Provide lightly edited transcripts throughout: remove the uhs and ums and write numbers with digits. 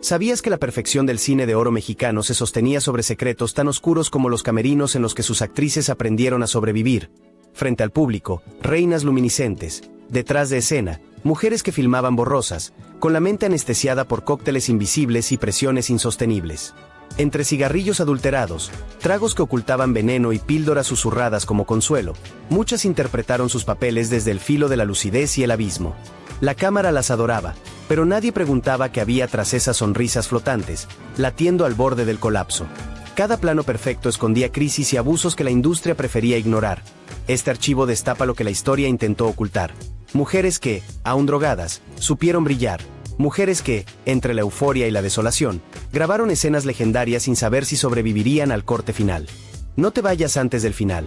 ¿Sabías que la perfección del cine de oro mexicano se sostenía sobre secretos tan oscuros como los camerinos en los que sus actrices aprendieron a sobrevivir? Frente al público, reinas luminiscentes; detrás de escena, mujeres que filmaban borrosas, con la mente anestesiada por cócteles invisibles y presiones insostenibles. Entre cigarrillos adulterados, tragos que ocultaban veneno y píldoras susurradas como consuelo, muchas interpretaron sus papeles desde el filo de la lucidez y el abismo. La cámara las adoraba, pero nadie preguntaba qué había tras esas sonrisas flotantes, latiendo al borde del colapso. Cada plano perfecto escondía crisis y abusos que la industria prefería ignorar. Este archivo destapa lo que la historia intentó ocultar. Mujeres que, aún drogadas, supieron brillar. Mujeres que, entre la euforia y la desolación, grabaron escenas legendarias sin saber si sobrevivirían al corte final. No te vayas antes del final.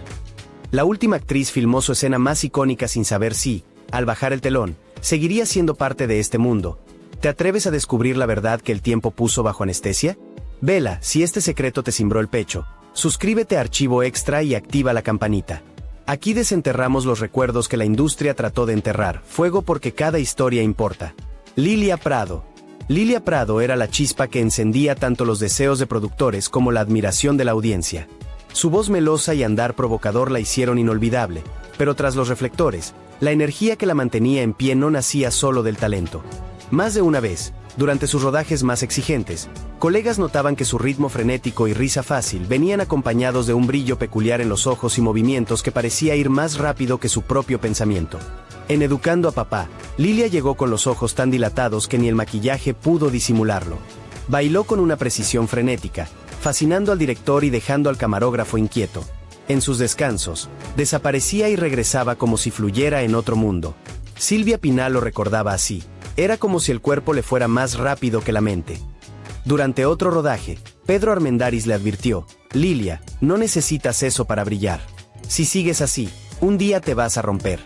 La última actriz filmó su escena más icónica sin saber si, al bajar el telón, seguiría siendo parte de este mundo. ¿Te atreves a descubrir la verdad que el tiempo puso bajo anestesia? Vela, si este secreto te cimbró el pecho. Suscríbete a Archivo Extra y activa la campanita. Aquí desenterramos los recuerdos que la industria trató de enterrar. Fuego porque cada historia importa. Lilia Prado. Lilia Prado era la chispa que encendía tanto los deseos de productores como la admiración de la audiencia. Su voz melosa y andar provocador la hicieron inolvidable, pero tras los reflectores, la energía que la mantenía en pie no nacía solo del talento. Más de una vez, durante sus rodajes más exigentes, colegas notaban que su ritmo frenético y risa fácil venían acompañados de un brillo peculiar en los ojos y movimientos que parecía ir más rápido que su propio pensamiento. En Educando a Papá, Lilia llegó con los ojos tan dilatados que ni el maquillaje pudo disimularlo. Bailó con una precisión frenética, fascinando al director y dejando al camarógrafo inquieto. En sus descansos, desaparecía y regresaba como si fluyera en otro mundo. Silvia Pinal lo recordaba así: era como si el cuerpo le fuera más rápido que la mente. Durante otro rodaje, Pedro Armendáriz le advirtió: Lilia, no necesitas eso para brillar. Si sigues así, un día te vas a romper.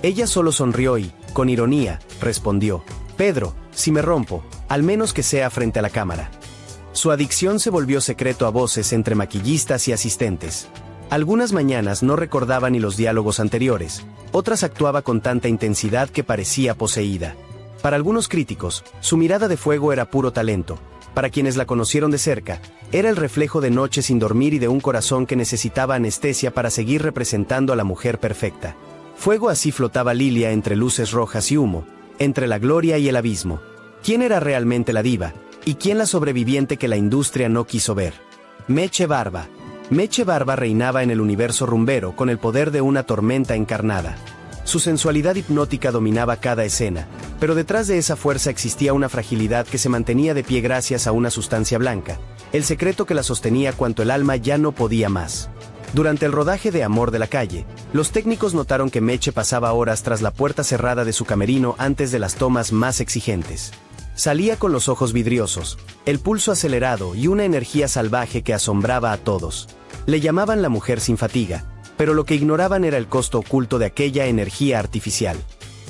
Ella solo sonrió y, con ironía, respondió: Pedro, si me rompo, al menos que sea frente a la cámara. Su adicción se volvió secreto a voces entre maquillistas y asistentes. Algunas mañanas no recordaba ni los diálogos anteriores, otras actuaba con tanta intensidad que parecía poseída. Para algunos críticos, su mirada de fuego era puro talento. Para quienes la conocieron de cerca, era el reflejo de noches sin dormir y de un corazón que necesitaba anestesia para seguir representando a la mujer perfecta. Fuego así flotaba Lilia entre luces rojas y humo, entre la gloria y el abismo. ¿Quién era realmente la diva? ¿Y quién la sobreviviente que la industria no quiso ver? Meche Barba. Meche Barba reinaba en el universo rumbero con el poder de una tormenta encarnada. Su sensualidad hipnótica dominaba cada escena, pero detrás de esa fuerza existía una fragilidad que se mantenía de pie gracias a una sustancia blanca, el secreto que la sostenía cuando el alma ya no podía más. Durante el rodaje de Amor de la Calle, los técnicos notaron que Meche pasaba horas tras la puerta cerrada de su camerino antes de las tomas más exigentes. Salía con los ojos vidriosos, el pulso acelerado y una energía salvaje que asombraba a todos. Le llamaban la mujer sin fatiga, pero lo que ignoraban era el costo oculto de aquella energía artificial.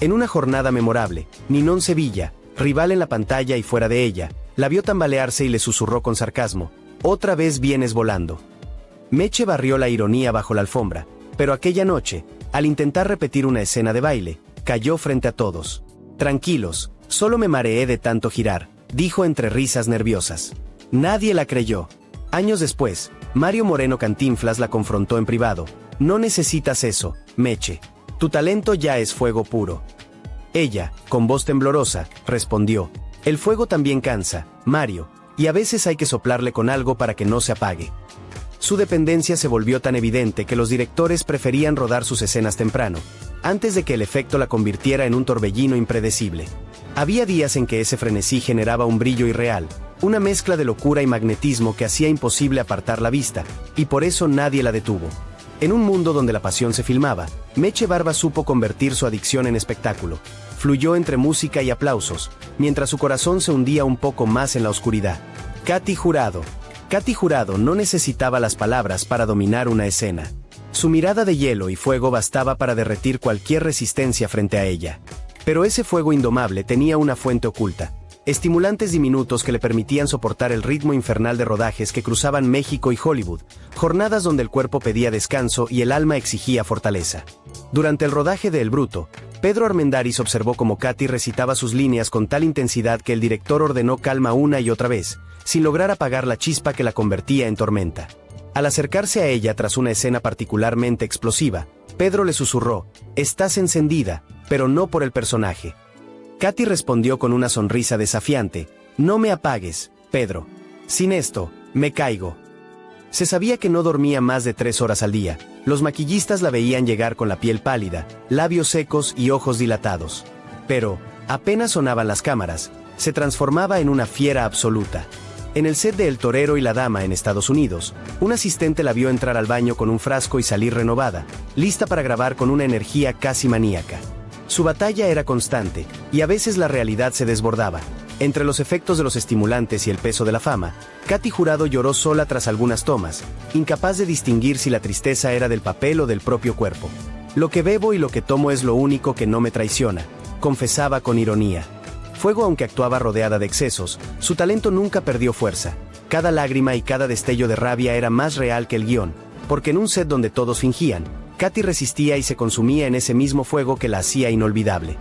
En una jornada memorable, Ninón Sevilla, rival en la pantalla y fuera de ella, la vio tambalearse y le susurró con sarcasmo: «Otra vez vienes volando». Meche barrió la ironía bajo la alfombra, pero aquella noche, al intentar repetir una escena de baile, cayó frente a todos. «Tranquilos, solo me mareé de tanto girar», dijo entre risas nerviosas. Nadie la creyó. Años después, Mario Moreno Cantinflas la confrontó en privado: «No necesitas eso, Meche. Tu talento ya es fuego puro». Ella, con voz temblorosa, respondió: «El fuego también cansa, Mario, y a veces hay que soplarle con algo para que no se apague». Su dependencia se volvió tan evidente que los directores preferían rodar sus escenas temprano, antes de que el efecto la convirtiera en un torbellino impredecible. Había días en que ese frenesí generaba un brillo irreal, una mezcla de locura y magnetismo que hacía imposible apartar la vista, y por eso nadie la detuvo. En un mundo donde la pasión se filmaba, Meche Barba supo convertir su adicción en espectáculo. Fluyó entre música y aplausos, mientras su corazón se hundía un poco más en la oscuridad. Katy Jurado. Katy Jurado no necesitaba las palabras para dominar una escena. Su mirada de hielo y fuego bastaba para derretir cualquier resistencia frente a ella. Pero ese fuego indomable tenía una fuente oculta. estimulantes diminutos que le permitían soportar el ritmo infernal de rodajes que cruzaban México y Hollywood, jornadas donde el cuerpo pedía descanso y el alma exigía fortaleza. Durante el rodaje de El Bruto, Pedro Armendáriz observó cómo Katy recitaba sus líneas con tal intensidad que el director ordenó calma una y otra vez, sin lograr apagar la chispa que la convertía en tormenta. Al acercarse a ella tras una escena particularmente explosiva, Pedro le susurró: «Estás encendida, pero no por el personaje». Katy respondió con una sonrisa desafiante: «No me apagues, Pedro. Sin esto, me caigo». Se sabía que no dormía más de 3 horas al día. Los maquillistas la veían llegar con la piel pálida, labios secos y ojos dilatados. Pero, apenas sonaban las cámaras, se transformaba en una fiera absoluta. En el set de El Torero y la Dama en Estados Unidos, un asistente la vio entrar al baño con un frasco y salir renovada, lista para grabar con una energía casi maníaca. Su batalla era constante, y a veces la realidad se desbordaba. Entre los efectos de los estimulantes y el peso de la fama, Katy Jurado lloró sola tras algunas tomas, incapaz de distinguir si la tristeza era del papel o del propio cuerpo. «Lo que bebo y lo que tomo es lo único que no me traiciona», confesaba con ironía. Fuego, aunque actuaba rodeada de excesos, su talento nunca perdió fuerza. Cada lágrima y cada destello de rabia era más real que el guión, porque en un set donde todos fingían, Katy resistía y se consumía en ese mismo fuego que la hacía inolvidable.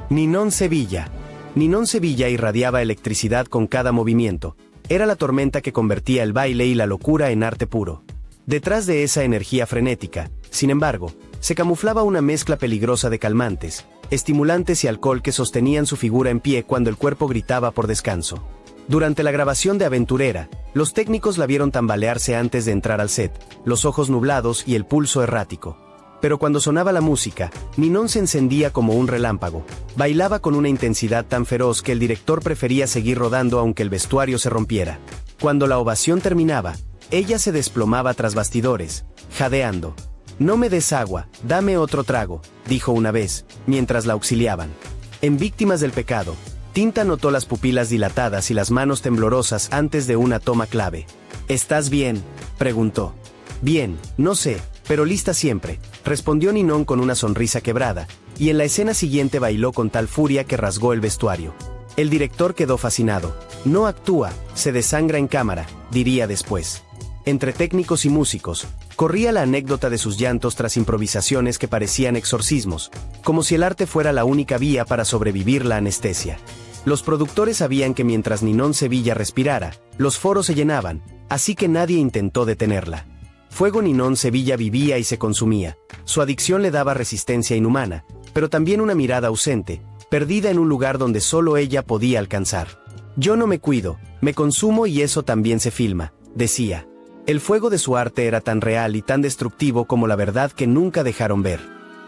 Ninón Sevilla. Ninón Sevilla irradiaba electricidad con cada movimiento. Era la tormenta que convertía el baile y la locura en arte puro. Detrás de esa energía frenética, sin embargo, se camuflaba una mezcla peligrosa de calmantes, estimulantes y alcohol que sostenían su figura en pie cuando el cuerpo gritaba por descanso. Durante la grabación de Aventurera, los técnicos la vieron tambalearse antes de entrar al set, los ojos nublados y el pulso errático. Pero cuando sonaba la música, Ninón se encendía como un relámpago, bailaba con una intensidad tan feroz que el director prefería seguir rodando aunque el vestuario se rompiera. Cuando la ovación terminaba, ella se desplomaba tras bastidores, jadeando. «No me des agua, dame otro trago», dijo una vez, mientras la auxiliaban. En Víctimas del Pecado, Tinta notó las pupilas dilatadas y las manos temblorosas antes de una toma clave. «¿Estás bien?», preguntó. «Bien, no sé, pero lista siempre», respondió Ninón con una sonrisa quebrada, y en la escena siguiente bailó con tal furia que rasgó el vestuario. El director quedó fascinado. «No actúa, se desangra en cámara», diría después. Entre técnicos y músicos, corría la anécdota de sus llantos tras improvisaciones que parecían exorcismos, como si el arte fuera la única vía para sobrevivir la anestesia. Los productores sabían que mientras Ninón Sevilla respirara, los foros se llenaban, así que nadie intentó detenerla. Fuego Ninón Sevilla vivía y se consumía. Su adicción le daba resistencia inhumana, pero también una mirada ausente, perdida en un lugar donde solo ella podía alcanzar. «Yo no me cuido, me consumo y eso también se filma», decía. El fuego de su arte era tan real y tan destructivo como la verdad que nunca dejaron ver.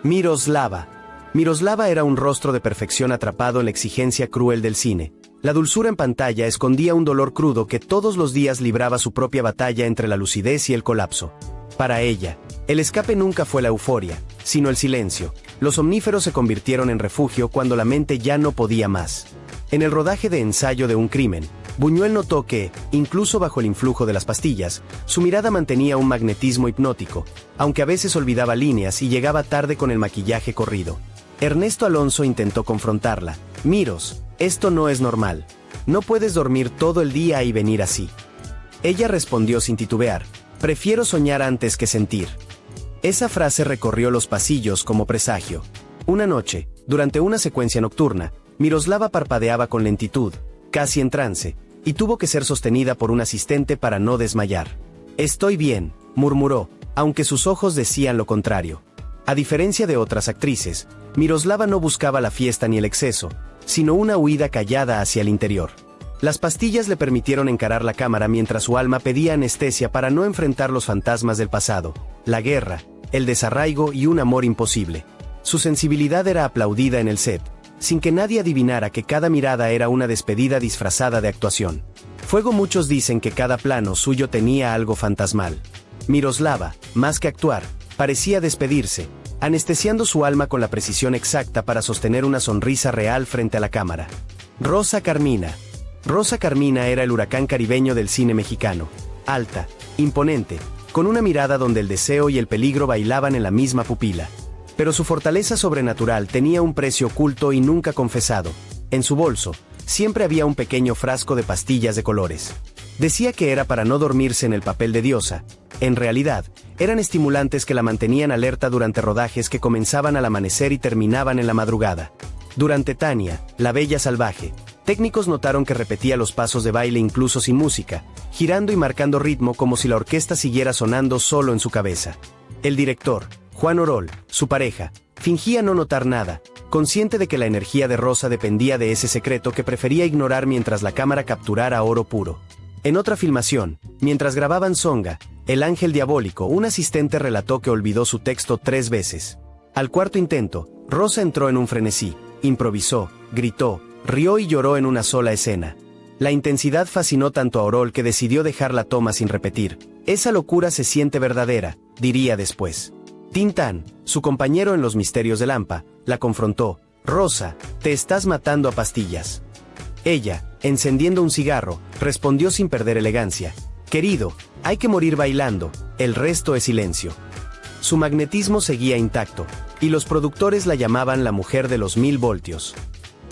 Miroslava. Miroslava era un rostro de perfección atrapado en la exigencia cruel del cine. La dulzura en pantalla escondía un dolor crudo que todos los días libraba su propia batalla entre la lucidez y el colapso. Para ella, el escape nunca fue la euforia, sino el silencio. Los omníferos se convirtieron en refugio cuando la mente ya no podía más. En el rodaje de Ensayo de un crimen, Buñuel notó que, incluso bajo el influjo de las pastillas, su mirada mantenía un magnetismo hipnótico, aunque a veces olvidaba líneas y llegaba tarde con el maquillaje corrido. Ernesto Alonso intentó confrontarla. «Miros, esto no es normal. No puedes dormir todo el día y venir así». Ella respondió sin titubear: «Prefiero soñar antes que sentir». Esa frase recorrió los pasillos como presagio. Una noche, durante una secuencia nocturna, Miroslava parpadeaba con lentitud, casi en trance, y tuvo que ser sostenida por un asistente para no desmayar. «Estoy bien», murmuró, aunque sus ojos decían lo contrario. A diferencia de otras actrices, Miroslava no buscaba la fiesta ni el exceso, sino una huida callada hacia el interior. Las pastillas le permitieron encarar la cámara mientras su alma pedía anestesia para no enfrentar los fantasmas del pasado, la guerra, el desarraigo y un amor imposible. Su sensibilidad era aplaudida en el set, sin que nadie adivinara que cada mirada era una despedida disfrazada de actuación. Fuego. Muchos dicen que cada plano suyo tenía algo fantasmal. Miroslava, más que actuar, parecía despedirse, anestesiando su alma con la precisión exacta para sostener una sonrisa real frente a la cámara. Rosa Carmina. Rosa Carmina era el huracán caribeño del cine mexicano. Alta, imponente, con una mirada donde el deseo y el peligro bailaban en la misma pupila. Pero su fortaleza sobrenatural tenía un precio oculto y nunca confesado. En su bolso, siempre había un pequeño frasco de pastillas de colores. Decía que era para no dormirse en el papel de diosa. En realidad, eran estimulantes que la mantenían alerta durante rodajes que comenzaban al amanecer y terminaban en la madrugada. Durante Tania, la bella salvaje, técnicos notaron que repetía los pasos de baile incluso sin música, girando y marcando ritmo como si la orquesta siguiera sonando solo en su cabeza. El director, Juan Orol, su pareja, fingía no notar nada, consciente de que la energía de Rosa dependía de ese secreto que prefería ignorar mientras la cámara capturara oro puro. En otra filmación, mientras grababan Songa, El Ángel Diabólico, un asistente relató que olvidó su texto 3 veces. Al cuarto intento, Rosa entró en un frenesí, improvisó, gritó, rió y lloró en una sola escena. La intensidad fascinó tanto a Orol que decidió dejar la toma sin repetir. Esa locura se siente verdadera, diría después. Tintán, su compañero en Los Misterios de Lampa, la confrontó. Rosa, te estás matando a pastillas. Ella, encendiendo un cigarro, respondió sin perder elegancia. Querido, hay que morir bailando, el resto es silencio. Su magnetismo seguía intacto, y los productores la llamaban la mujer de los 1000 voltios.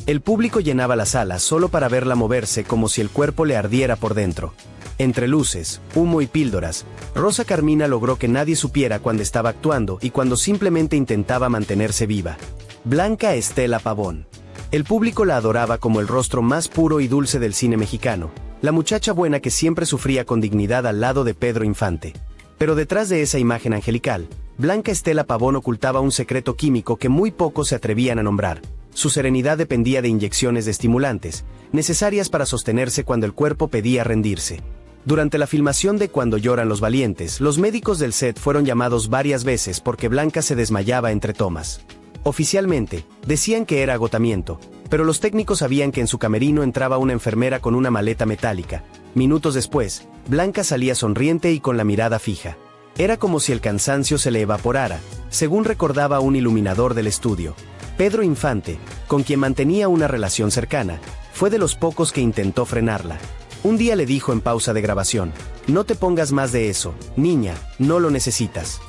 El público llenaba la sala solo para verla moverse como si el cuerpo le ardiera por dentro. Entre luces, humo y píldoras, Rosa Carmina logró que nadie supiera cuando estaba actuando y cuando simplemente intentaba mantenerse viva. Blanca Estela Pavón. El público la adoraba como el rostro más puro y dulce del cine mexicano, la muchacha buena que siempre sufría con dignidad al lado de Pedro Infante. Pero detrás de esa imagen angelical, Blanca Estela Pavón ocultaba un secreto químico que muy pocos se atrevían a nombrar. Su serenidad dependía de inyecciones de estimulantes, necesarias para sostenerse cuando el cuerpo pedía rendirse. Durante la filmación de Cuando lloran los valientes, los médicos del set fueron llamados varias veces porque Blanca se desmayaba entre tomas. Oficialmente, decían que era agotamiento, pero los técnicos sabían que en su camerino entraba una enfermera con una maleta metálica. Minutos después, Blanca salía sonriente y con la mirada fija. Era como si el cansancio se le evaporara, según recordaba un iluminador del estudio. Pedro Infante, con quien mantenía una relación cercana, fue de los pocos que intentó frenarla. Un día le dijo en pausa de grabación, no te pongas más de eso, niña, no lo necesitas.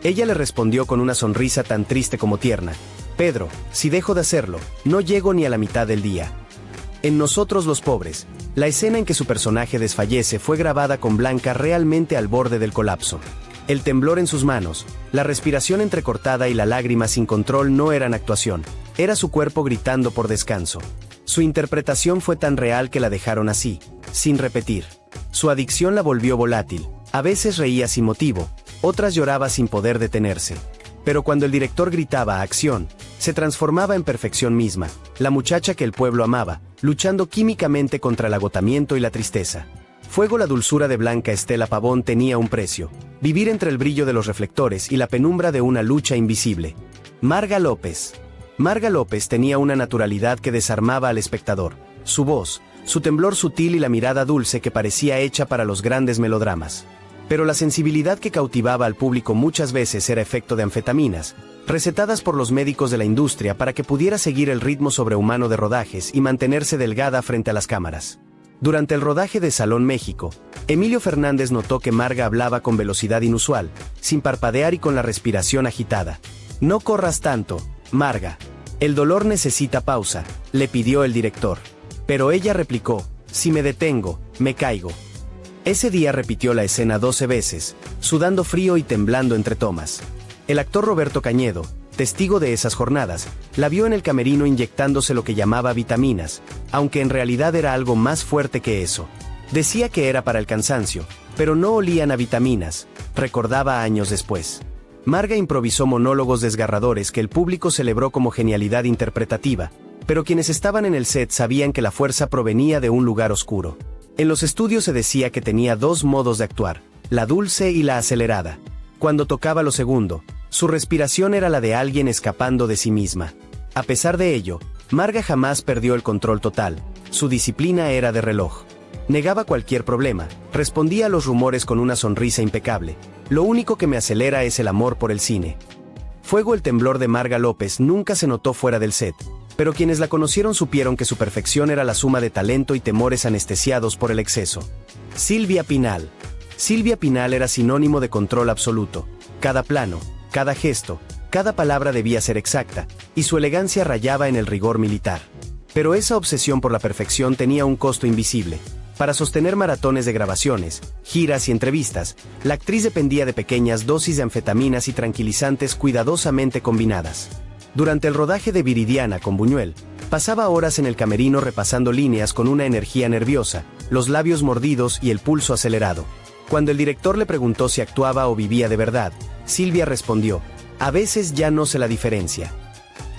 Ella le respondió con una sonrisa tan triste como tierna, Pedro, si dejo de hacerlo, no llego ni a la mitad del día. En Nosotros los Pobres, la escena en que su personaje desfallece fue grabada con Blanca realmente al borde del colapso. El temblor en sus manos, la respiración entrecortada y la lágrima sin control no eran actuación, era su cuerpo gritando por descanso. Su interpretación fue tan real que la dejaron así, sin repetir. Su adicción la volvió volátil, a veces reía sin motivo, otras lloraba sin poder detenerse. Pero cuando el director gritaba acción, se transformaba en perfección misma, la muchacha que el pueblo amaba, luchando químicamente contra el agotamiento y la tristeza. Fuego. La dulzura de Blanca Estela Pavón tenía un precio, vivir entre el brillo de los reflectores y la penumbra de una lucha invisible. Marga López. Marga López tenía una naturalidad que desarmaba al espectador, su voz, su temblor sutil y la mirada dulce que parecía hecha para los grandes melodramas. Pero la sensibilidad que cautivaba al público muchas veces era efecto de anfetaminas, recetadas por los médicos de la industria para que pudiera seguir el ritmo sobrehumano de rodajes y mantenerse delgada frente a las cámaras. Durante el rodaje de Salón México, Emilio Fernández notó que Marga hablaba con velocidad inusual, sin parpadear y con la respiración agitada. No corras tanto, Marga. El dolor necesita pausa, le pidió el director. Pero ella replicó, si me detengo, me caigo. Ese día repitió la escena 12 veces, sudando frío y temblando entre tomas. El actor Roberto Cañedo, testigo de esas jornadas, la vio en el camerino inyectándose lo que llamaba vitaminas, aunque en realidad era algo más fuerte que eso. Decía que era para el cansancio, pero no olían a vitaminas, recordaba años después. Marga improvisó monólogos desgarradores que el público celebró como genialidad interpretativa, pero quienes estaban en el set sabían que la fuerza provenía de un lugar oscuro. En los estudios se decía que tenía 2 modos de actuar, la dulce y la acelerada. Cuando tocaba lo segundo, su respiración era la de alguien escapando de sí misma. A pesar de ello, Marga jamás perdió el control total, su disciplina era de reloj. Negaba cualquier problema, respondía a los rumores con una sonrisa impecable. Lo único que me acelera es el amor por el cine. Fuego. El temblor de Marga López nunca se notó fuera del set, pero quienes la conocieron supieron que su perfección era la suma de talento y temores anestesiados por el exceso. Silvia Pinal. Silvia Pinal era sinónimo de control absoluto. Cada plano, cada gesto, cada palabra debía ser exacta, y su elegancia rayaba en el rigor militar. Pero esa obsesión por la perfección tenía un costo invisible. Para sostener maratones de grabaciones, giras y entrevistas, la actriz dependía de pequeñas dosis de anfetaminas y tranquilizantes cuidadosamente combinadas. Durante el rodaje de Viridiana con Buñuel, pasaba horas en el camerino repasando líneas con una energía nerviosa, los labios mordidos y el pulso acelerado. Cuando el director le preguntó si actuaba o vivía de verdad, Silvia respondió: "A veces ya no sé la diferencia".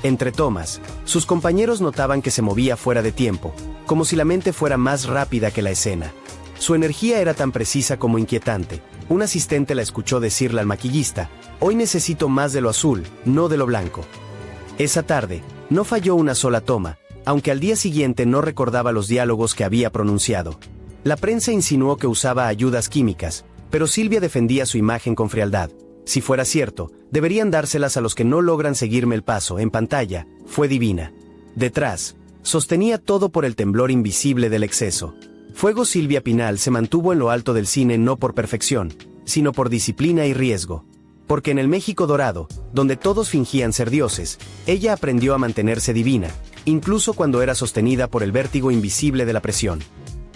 Entre tomas, sus compañeros notaban que se movía fuera de tiempo, como si la mente fuera más rápida que la escena. Su energía era tan precisa como inquietante. Un asistente la escuchó decirle al maquillista: "Hoy necesito más de lo azul, no de lo blanco". Esa tarde, no falló una sola toma, aunque al día siguiente no recordaba los diálogos que había pronunciado. La prensa insinuó que usaba ayudas químicas, pero Silvia defendía su imagen con frialdad. Si fuera cierto, deberían dárselas a los que no logran seguirme el paso. En pantalla, fue divina. Detrás, sostenía todo por el temblor invisible del exceso. Fuego Silvia Pinal se mantuvo en lo alto del cine no por perfección, sino por disciplina y riesgo. Porque en el México dorado, donde todos fingían ser dioses, ella aprendió a mantenerse divina, incluso cuando era sostenida por el vértigo invisible de la presión.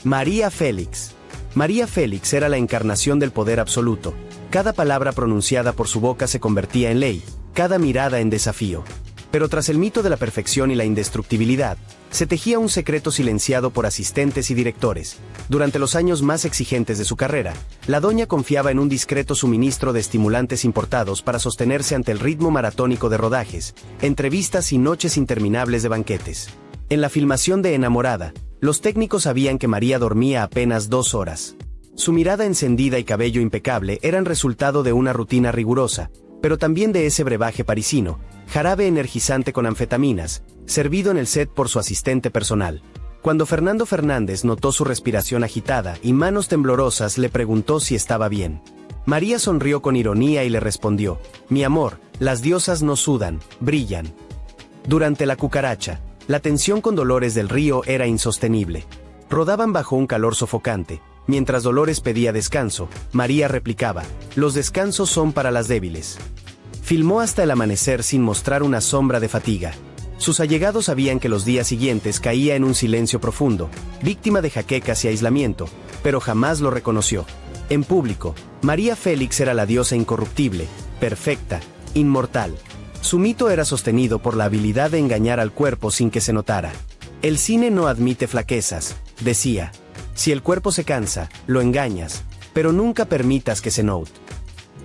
María Félix. María Félix era la encarnación del poder absoluto. Cada palabra pronunciada por su boca se convertía en ley, cada mirada en desafío. Pero tras el mito de la perfección y la indestructibilidad, se tejía un secreto silenciado por asistentes y directores. Durante los años más exigentes de su carrera, la doña confiaba en un discreto suministro de estimulantes importados para sostenerse ante el ritmo maratónico de rodajes, entrevistas y noches interminables de banquetes. En la filmación de Enamorada, los técnicos sabían que María dormía apenas 2 horas. Su mirada encendida y cabello impecable eran resultado de una rutina rigurosa, pero también de ese brebaje parisino, jarabe energizante con anfetaminas, servido en el set por su asistente personal. Cuando Fernando Fernández notó su respiración agitada y manos temblorosas, le preguntó si estaba bien. María sonrió con ironía y le respondió: "Mi amor, las diosas no sudan, brillan". Durante La cucaracha, la tensión con Dolores del Río era insostenible. Rodaban bajo un calor sofocante. Mientras Dolores pedía descanso, María replicaba: "Los descansos son para las débiles". Filmó hasta el amanecer sin mostrar una sombra de fatiga. Sus allegados sabían que los días siguientes caía en un silencio profundo, víctima de jaquecas y aislamiento, pero jamás lo reconoció. En público, María Félix era la diosa incorruptible, perfecta, inmortal. Su mito era sostenido por la habilidad de engañar al cuerpo sin que se notara. "El cine no admite flaquezas", decía. "Si el cuerpo se cansa, lo engañas, pero nunca permitas que se note".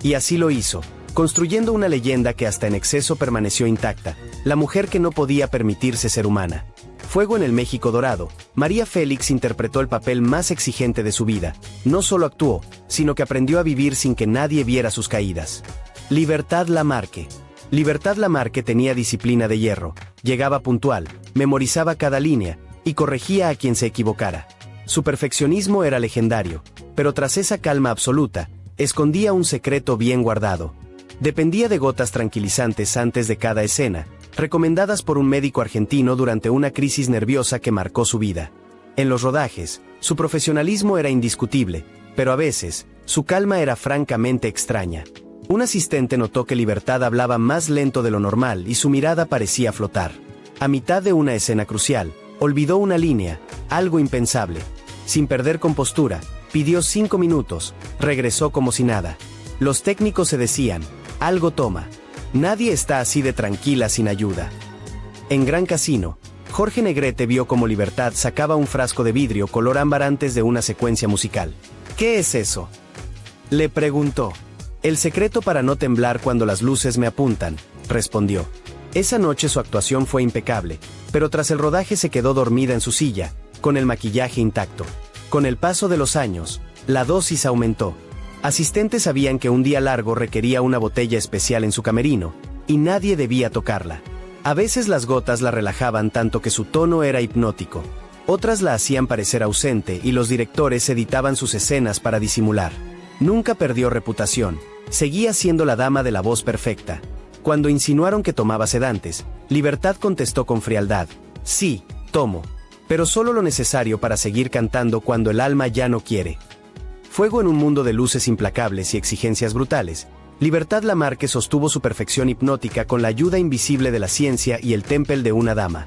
Y así lo hizo, construyendo una leyenda que hasta en exceso permaneció intacta, la mujer que no podía permitirse ser humana. Fuego en el México dorado, María Félix interpretó el papel más exigente de su vida. No solo actuó, sino que aprendió a vivir sin que nadie viera sus caídas. Libertad Lamarque. Libertad Lamarque tenía disciplina de hierro, llegaba puntual, memorizaba cada línea, y corregía a quien se equivocara. Su perfeccionismo era legendario, pero tras esa calma absoluta, escondía un secreto bien guardado. Dependía de gotas tranquilizantes antes de cada escena, recomendadas por un médico argentino durante una crisis nerviosa que marcó su vida. En los rodajes, su profesionalismo era indiscutible, pero a veces, su calma era francamente extraña. Un asistente notó que Libertad hablaba más lento de lo normal y su mirada parecía flotar. A mitad de una escena crucial, olvidó una línea, algo impensable. Sin perder compostura, pidió 5 minutos, regresó como si nada. Los técnicos se decían: "Algo toma. Nadie está así de tranquila sin ayuda". En Gran Casino, Jorge Negrete vio cómo Libertad sacaba un frasco de vidrio color ámbar antes de una secuencia musical. "¿Qué es eso?", le preguntó. "El secreto para no temblar cuando las luces me apuntan", respondió. Esa noche su actuación fue impecable, pero tras el rodaje se quedó dormida en su silla, con el maquillaje intacto. Con el paso de los años, la dosis aumentó. Asistentes sabían que un día largo requería una botella especial en su camerino, y nadie debía tocarla. A veces las gotas la relajaban tanto que su tono era hipnótico. Otras la hacían parecer ausente y los directores editaban sus escenas para disimular. Nunca perdió reputación, seguía siendo la dama de la voz perfecta. Cuando insinuaron que tomaba sedantes, Libertad contestó con frialdad: "Sí, tomo, pero solo lo necesario para seguir cantando cuando el alma ya no quiere". Fuego en un mundo de luces implacables y exigencias brutales, Libertad Lamarque sostuvo su perfección hipnótica con la ayuda invisible de la ciencia y el temple de una dama.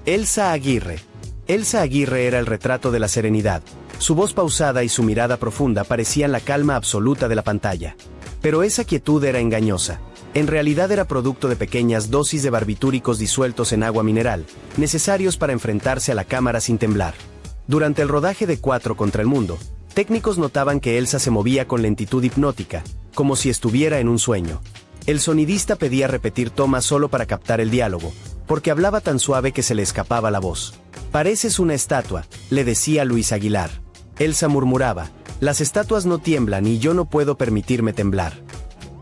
Elsa Aguirre. Elsa Aguirre era el retrato de la serenidad. Su voz pausada y su mirada profunda parecían la calma absoluta de la pantalla. Pero esa quietud era engañosa. En realidad era producto de pequeñas dosis de barbitúricos disueltos en agua mineral, necesarios para enfrentarse a la cámara sin temblar. Durante el rodaje de 4 contra el mundo, técnicos notaban que Elsa se movía con lentitud hipnótica, como si estuviera en un sueño. El sonidista pedía repetir tomas solo para captar el diálogo, porque hablaba tan suave que se le escapaba la voz. «Pareces una estatua», le decía Luis Aguilar. Elsa murmuraba, «Las estatuas no tiemblan y yo no puedo permitirme temblar».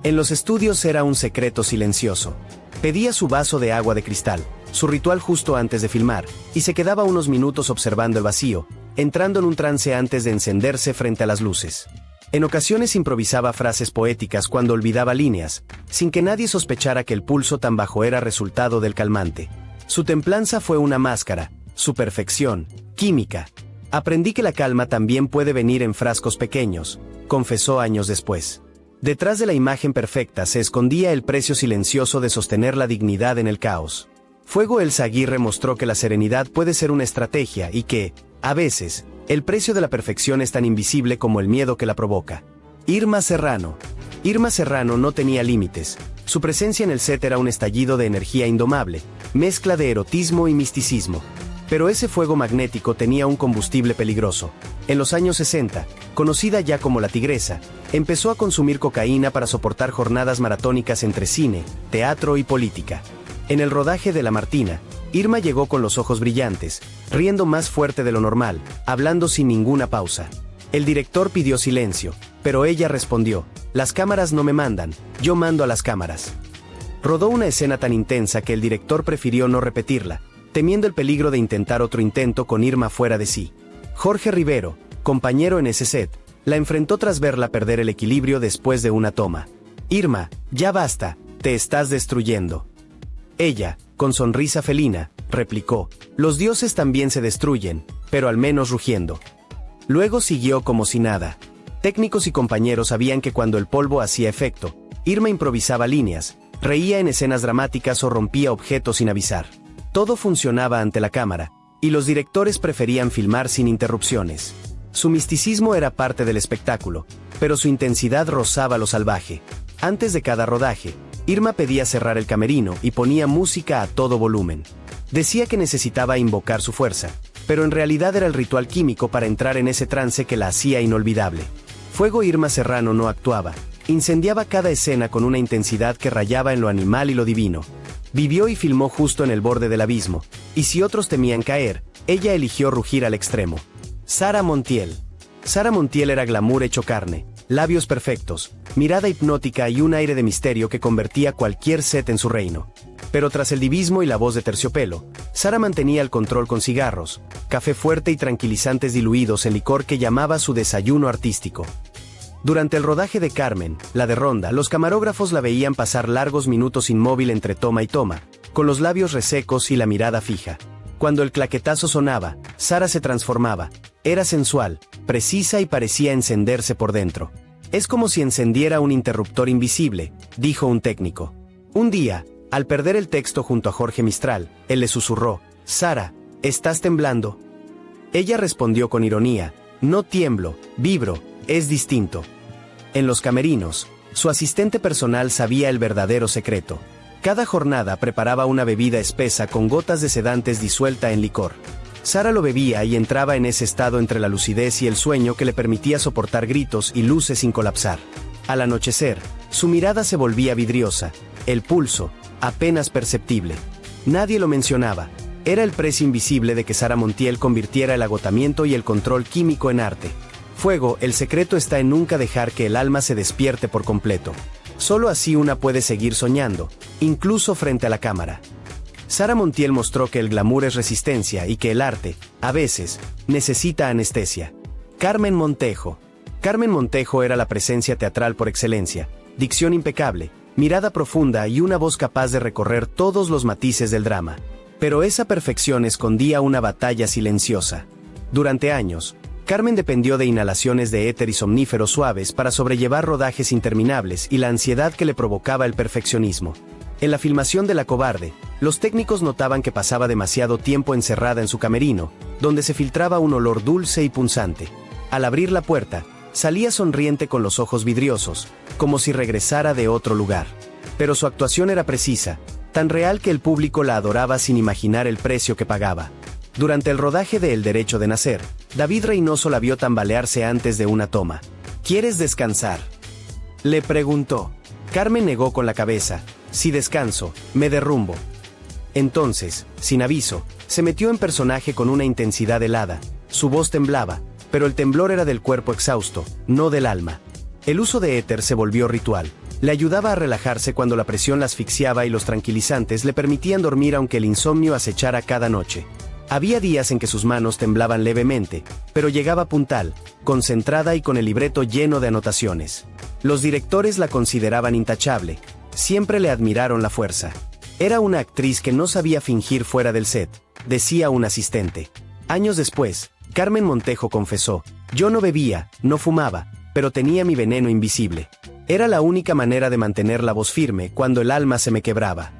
En los estudios era un secreto silencioso. Pedía su vaso de agua de cristal, su ritual justo antes de filmar, y se quedaba unos minutos observando el vacío, entrando en un trance antes de encenderse frente a las luces. En ocasiones improvisaba frases poéticas cuando olvidaba líneas, sin que nadie sospechara que el pulso tan bajo era resultado del calmante. Su templanza fue una máscara, su perfección, química. «Aprendí que la calma también puede venir en frascos pequeños», confesó años después. Detrás de la imagen perfecta se escondía el precio silencioso de sostener la dignidad en el caos. Fuego Elsa Aguirre mostró que la serenidad puede ser una estrategia y que, a veces, el precio de la perfección es tan invisible como el miedo que la provoca. Irma Serrano. Irma Serrano no tenía límites. Su presencia en el set era un estallido de energía indomable, mezcla de erotismo y misticismo. Pero ese fuego magnético tenía un combustible peligroso. En los años 60, conocida ya como la Tigresa, empezó a consumir cocaína para soportar jornadas maratónicas entre cine, teatro y política. En el rodaje de La Martina, Irma llegó con los ojos brillantes, riendo más fuerte de lo normal, hablando sin ninguna pausa. El director pidió silencio, pero ella respondió, «Las cámaras no me mandan, yo mando a las cámaras». Rodó una escena tan intensa que el director prefirió no repetirla, temiendo el peligro de intentar otro intento con Irma fuera de sí. Jorge Rivero, compañero en ese set, la enfrentó tras verla perder el equilibrio después de una toma. «Irma, ya basta, te estás destruyendo». Ella, con sonrisa felina, replicó, «Los dioses también se destruyen, pero al menos rugiendo». Luego siguió como si nada. Técnicos y compañeros sabían que cuando el polvo hacía efecto, Irma improvisaba líneas, reía en escenas dramáticas o rompía objetos sin avisar. Todo funcionaba ante la cámara, y los directores preferían filmar sin interrupciones. Su misticismo era parte del espectáculo, pero su intensidad rozaba lo salvaje. Antes de cada rodaje, Irma pedía cerrar el camerino y ponía música a todo volumen. Decía que necesitaba invocar su fuerza, pero en realidad era el ritual químico para entrar en ese trance que la hacía inolvidable. Fuego Irma Serrano no actuaba, incendiaba cada escena con una intensidad que rayaba en lo animal y lo divino. Vivió y filmó justo en el borde del abismo, y si otros temían caer, ella eligió rugir al extremo. Sara Montiel. Sara Montiel era glamour hecho carne, labios perfectos, mirada hipnótica y un aire de misterio que convertía cualquier set en su reino. Pero tras el divismo y la voz de terciopelo, Sara mantenía el control con cigarros, café fuerte y tranquilizantes diluidos en licor que llamaba su desayuno artístico. Durante el rodaje de Carmen, la de Ronda, los camarógrafos la veían pasar largos minutos inmóvil entre toma y toma, con los labios resecos y la mirada fija. Cuando el claquetazo sonaba, Sara se transformaba. Era sensual, precisa y parecía encenderse por dentro. «Es como si encendiera un interruptor invisible», dijo un técnico. Un día, al perder el texto junto a Jorge Mistral, él le susurró, «Sara, ¿estás temblando?». Ella respondió con ironía, «No tiemblo, vibro, es distinto». En los camerinos, su asistente personal sabía el verdadero secreto. Cada jornada preparaba una bebida espesa con gotas de sedantes disuelta en licor. Sara lo bebía y entraba en ese estado entre la lucidez y el sueño que le permitía soportar gritos y luces sin colapsar. Al anochecer, su mirada se volvía vidriosa, el pulso, apenas perceptible. Nadie lo mencionaba. Era el precio invisible de que Sara Montiel convirtiera el agotamiento y el control químico en arte. Fuego, el secreto está en nunca dejar que el alma se despierte por completo. Solo así una puede seguir soñando, incluso frente a la cámara. Sara Montiel mostró que el glamour es resistencia y que el arte, a veces, necesita anestesia. Carmen Montejo. Carmen Montejo era la presencia teatral por excelencia, dicción impecable, mirada profunda y una voz capaz de recorrer todos los matices del drama. Pero esa perfección escondía una batalla silenciosa. Durante años, Carmen dependió de inhalaciones de éter y somníferos suaves para sobrellevar rodajes interminables y la ansiedad que le provocaba el perfeccionismo. En la filmación de La Cobarde, Los técnicos notaban que pasaba demasiado tiempo encerrada en su camerino, donde se filtraba un olor dulce y punzante. Al abrir la puerta, salía sonriente con los ojos vidriosos, como si regresara de otro lugar. Pero su actuación era precisa, tan real que el público la adoraba sin imaginar el precio que pagaba. Durante el rodaje de El Derecho de Nacer, David Reynoso la vio tambalearse antes de una toma. ¿Quieres descansar?, le preguntó. Carmen negó con la cabeza. Si descanso, me derrumbo. Entonces, sin aviso, se metió en personaje con una intensidad helada. Su voz temblaba, pero el temblor era del cuerpo exhausto, no del alma. El uso de éter se volvió ritual. Le ayudaba a relajarse cuando la presión la asfixiaba y los tranquilizantes le permitían dormir aunque el insomnio acechara cada noche. Había días en que sus manos temblaban levemente, pero llegaba puntual, concentrada y con el libreto lleno de anotaciones. Los directores la consideraban intachable. Siempre le admiraron la fuerza. Era una actriz que no sabía fingir fuera del set, decía un asistente. Años después, Carmen Montejo confesó: yo no bebía, no fumaba, pero tenía mi veneno invisible. Era la única manera de mantener la voz firme cuando el alma se me quebraba.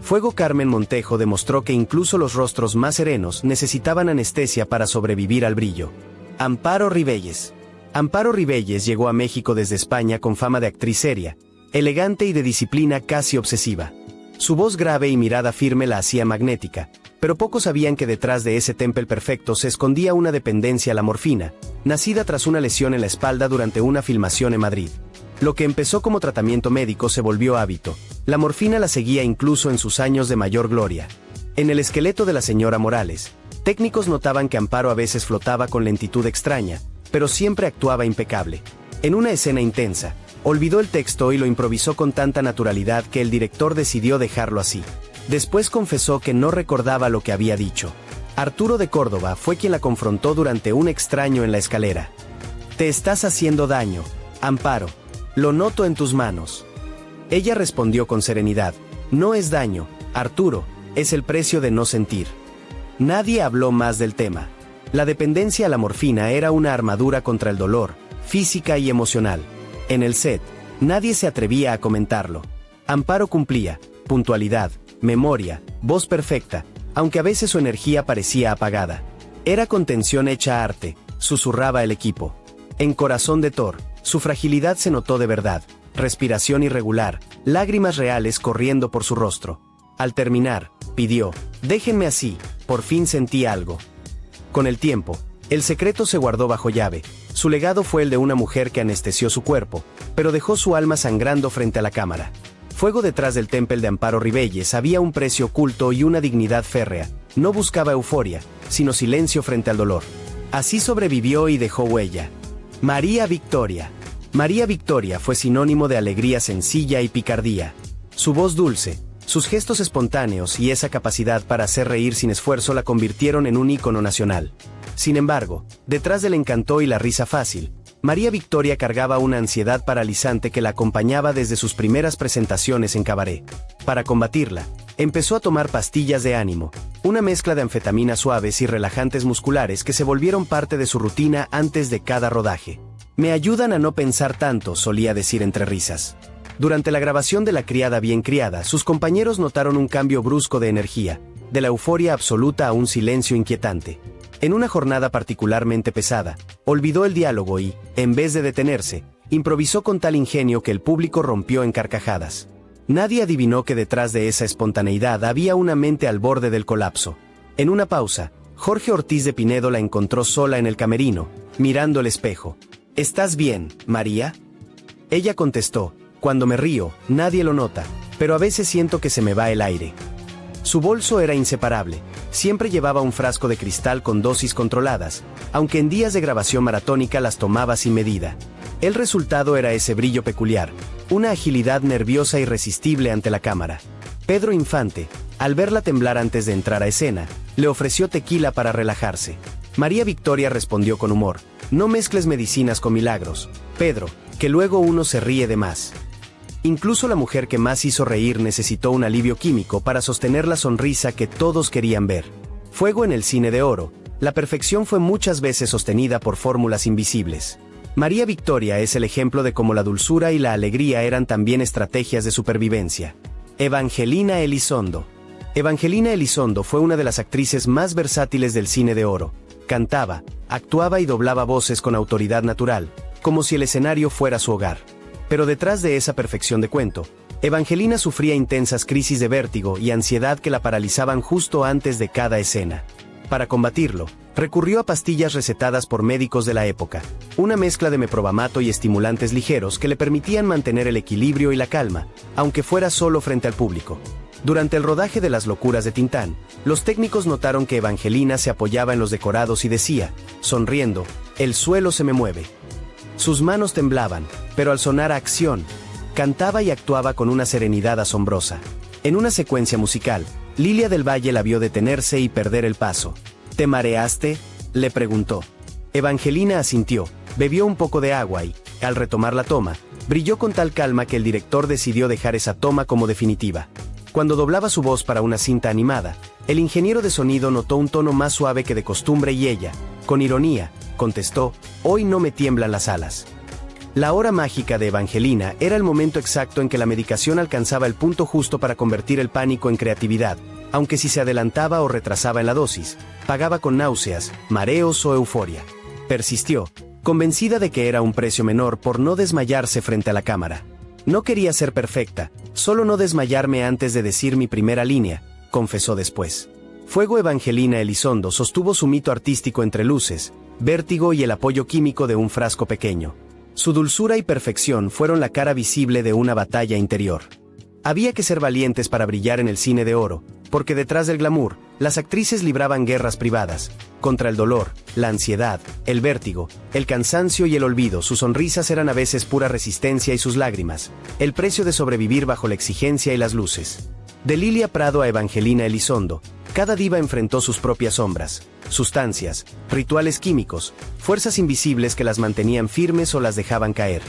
Fuego. Carmen Montejo demostró que incluso los rostros más serenos necesitaban anestesia para sobrevivir al brillo. Amparo Rivelles. Amparo Rivelles llegó a México desde España con fama de actriz seria, elegante y de disciplina casi obsesiva. Su voz grave y mirada firme la hacía magnética, pero pocos sabían que detrás de ese temple perfecto se escondía una dependencia a la morfina, nacida tras una lesión en la espalda durante una filmación en Madrid. Lo que empezó como tratamiento médico se volvió hábito. La morfina la seguía incluso en sus años de mayor gloria. En el esqueleto de la señora Morales, técnicos notaban que Amparo a veces flotaba con lentitud extraña, pero siempre actuaba impecable. En una escena intensa, olvidó el texto y lo improvisó con tanta naturalidad que el director decidió dejarlo así. Después confesó que no recordaba lo que había dicho. Arturo de Córdoba fue quien la confrontó durante un extraño en la escalera. Te estás haciendo daño, Amparo. Lo noto en tus manos. Ella respondió con serenidad: no es daño, Arturo, es el precio de no sentir. Nadie habló más del tema. La dependencia a la morfina era una armadura contra el dolor, física y emocional. En el set, nadie se atrevía a comentarlo. Amparo cumplía: puntualidad, memoria, voz perfecta, aunque a veces su energía parecía apagada. Era contención hecha arte, susurraba el equipo. En Corazón de Thor, su fragilidad se notó de verdad, respiración irregular, lágrimas reales corriendo por su rostro. Al terminar, pidió: déjenme así, por fin sentí algo. Con el tiempo, el secreto se guardó bajo llave. Su legado fue el de una mujer que anestesió su cuerpo, pero dejó su alma sangrando frente a la cámara. Fuego. Detrás del temple de Amparo Rivelles había un precio oculto y una dignidad férrea. No buscaba euforia, sino silencio frente al dolor. Así sobrevivió y dejó huella. María Victoria. María Victoria fue sinónimo de alegría sencilla y picardía. Su voz dulce, sus gestos espontáneos y esa capacidad para hacer reír sin esfuerzo la convirtieron en un ícono nacional. Sin embargo, detrás del encanto y la risa fácil, María Victoria cargaba una ansiedad paralizante que la acompañaba desde sus primeras presentaciones en cabaret. Para combatirla, empezó a tomar pastillas de ánimo, una mezcla de anfetaminas suaves y relajantes musculares que se volvieron parte de su rutina antes de cada rodaje. Me ayudan a no pensar tanto, solía decir entre risas. Durante la grabación de La criada bien criada, sus compañeros notaron un cambio brusco de energía, de la euforia absoluta a un silencio inquietante. En una jornada particularmente pesada, olvidó el diálogo y, en vez de detenerse, improvisó con tal ingenio que el público rompió en carcajadas. Nadie adivinó que detrás de esa espontaneidad había una mente al borde del colapso. En una pausa, Jorge Ortiz de Pinedo la encontró sola en el camerino, mirando el espejo. ¿Estás bien, María? Ella contestó: cuando me río, nadie lo nota, pero a veces siento que se me va el aire. Su bolso era inseparable. Siempre llevaba un frasco de cristal con dosis controladas, aunque en días de grabación maratónica las tomaba sin medida. El resultado era ese brillo peculiar, una agilidad nerviosa irresistible ante la cámara. Pedro Infante, al verla temblar antes de entrar a escena, le ofreció tequila para relajarse. María Victoria respondió con humor: no mezcles medicinas con milagros, Pedro, que luego uno se ríe de más. Incluso la mujer que más hizo reír necesitó un alivio químico para sostener la sonrisa que todos querían ver. Fuego. En el cine de oro, la perfección fue muchas veces sostenida por fórmulas invisibles. María Victoria es el ejemplo de cómo la dulzura y la alegría eran también estrategias de supervivencia. Evangelina Elizondo. Evangelina Elizondo fue una de las actrices más versátiles del cine de oro. Cantaba, actuaba y doblaba voces con autoridad natural, como si el escenario fuera su hogar. Pero detrás de esa perfección de cuento, Evangelina sufría intensas crisis de vértigo y ansiedad que la paralizaban justo antes de cada escena. Para combatirlo, recurrió a pastillas recetadas por médicos de la época, una mezcla de meprobamato y estimulantes ligeros que le permitían mantener el equilibrio y la calma, aunque fuera solo frente al público. Durante el rodaje de Las locuras de Tintán, los técnicos notaron que Evangelina se apoyaba en los decorados y decía, sonriendo, "El suelo se me mueve". Sus manos temblaban, pero al sonar a acción, cantaba y actuaba con una serenidad asombrosa. En una secuencia musical, Lilia del Valle la vio detenerse y perder el paso. ¿Te mareaste?, le preguntó. Evangelina asintió, bebió un poco de agua y, al retomar la toma, brilló con tal calma que el director decidió dejar esa toma como definitiva. Cuando doblaba su voz para una cinta animada, el ingeniero de sonido notó un tono más suave que de costumbre y ella, con ironía, contestó, "Hoy no me tiemblan las alas". La hora mágica de Evangelina era el momento exacto en que la medicación alcanzaba el punto justo para convertir el pánico en creatividad, aunque si se adelantaba o retrasaba en la dosis, pagaba con náuseas, mareos o euforia. Persistió, convencida de que era un precio menor por no desmayarse frente a la cámara. No quería ser perfecta, solo no desmayarme antes de decir mi primera línea, confesó después. Fuego Evangelina Elizondo sostuvo su mito artístico entre luces, vértigo y el apoyo químico de un frasco pequeño. Su dulzura y perfección fueron la cara visible de una batalla interior. Había que ser valientes para brillar en el cine de oro, porque detrás del glamour, las actrices libraban guerras privadas, contra el dolor, la ansiedad, el vértigo, el cansancio y el olvido. Sus sonrisas eran a veces pura resistencia y sus lágrimas, el precio de sobrevivir bajo la exigencia y las luces. De Lilia Prado a Evangelina Elizondo, cada diva enfrentó sus propias sombras, sustancias, rituales químicos, fuerzas invisibles que las mantenían firmes o las dejaban caer.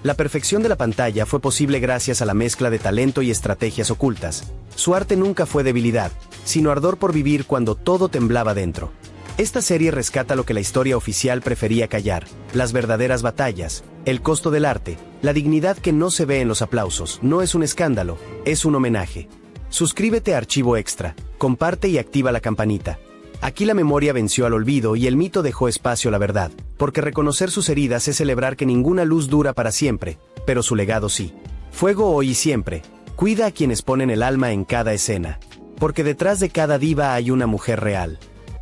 La perfección de la pantalla fue posible gracias a la mezcla de talento y estrategias ocultas. Su arte nunca fue debilidad, sino ardor por vivir cuando todo temblaba dentro. Esta serie rescata lo que la historia oficial prefería callar, las verdaderas batallas, el costo del arte, la dignidad que no se ve en los aplausos. No es un escándalo, es un homenaje. Suscríbete a Archivo Extra, comparte y activa la campanita. Aquí la memoria venció al olvido y el mito dejó espacio a la verdad, porque reconocer sus heridas es celebrar que ninguna luz dura para siempre, pero su legado sí. Fuego hoy y siempre, cuida a quienes ponen el alma en cada escena, porque detrás de cada diva hay una mujer real.